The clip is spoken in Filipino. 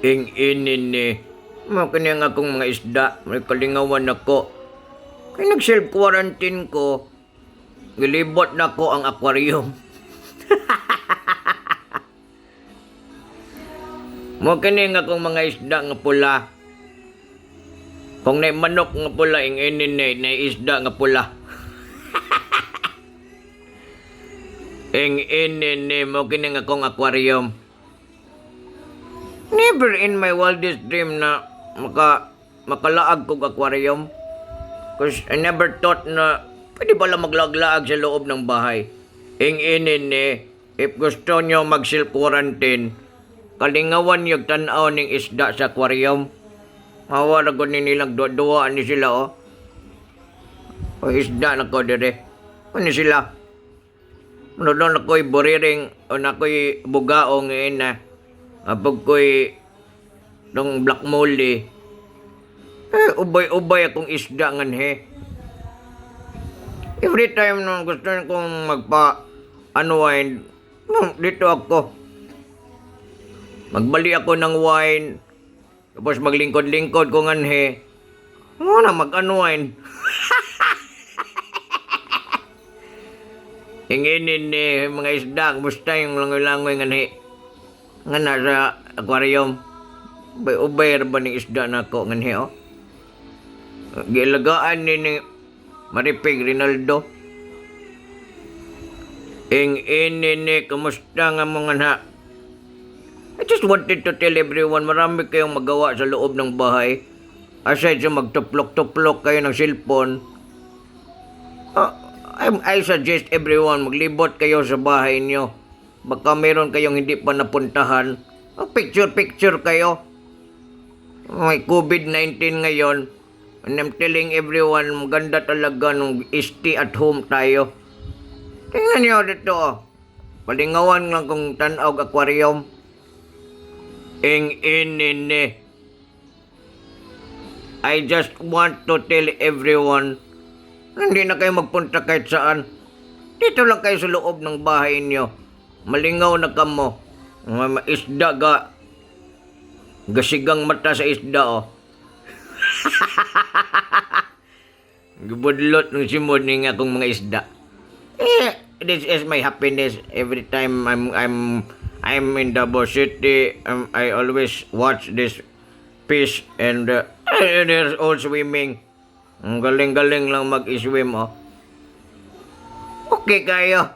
Ing inin ni. Mga kanyang akong mga isda. May kalingawan ako. Kaya nag-self-quarantine ko. Gilibot na ko ang aquarium. Mga kanyang akong mga isda nga pula. Kung na manok nga pula, ing inin na isda nga pula. Ing inin ni mo kanyang akong aquarium. Never in my wildest dream na makalaag kong aquarium. Because I never thought na pwede pala maglaglaag sa loob ng bahay. Ing inin ni, if gusto nyo mag-self-quarantine, kalingawan yung tanaw ng isda sa aquarium. Hawa na ko nilang duwaan ni sila, oh. O isda na ko dire. Ano sila? Ano doon ako'y buriring o na ako'y bugaong ngayon na. Apag ko'y nung black molly. Ubay-ubay akong isda ngan he. Every time nung gusto kong magpa-unwind, dito ako. Magbali ako ng wine. Tapos maglingkod-lingkod ko ngan he. Ano na mag-unwind. Hinginin ni mga isda. Kumusta yung langoy-langoy ngan he. Nga nasa aquarium. Ubay ba ng isda na ko ngan he, oh. Gilagaan ni Maripig Rinaldo. Ing-inin ni, kumusta nga mga na? I just wanted to tell everyone, marami kayong magawa sa loob ng bahay. Aside sa magtuplok-tuplok kayo ng cellphone, I suggest everyone, maglibot kayo sa bahay nyo. Baka meron kayong hindi pa napuntahan. Picture-picture kayo. May COVID-19 ngayon. And I'm telling everyone, maganda talaga nung stay at home tayo. Tingnan nyo dito, oh. Palingawan lang kung tanaw aquarium. Ing-inin ni. I just want to tell everyone, hindi na kayo magpunta kahit saan. Dito lang kayo sa loob ng bahay niyo. Malingaw na kamo. Mga isda ga. Gasigang mata sa isda, oh. Gubudlot ng simod ni nga akong mga isda. This is my happiness every time I'm in Davao City. I always watch this fish and they're all swimming. Ang galing-galing lang mag-swim, oh. Okay kayo.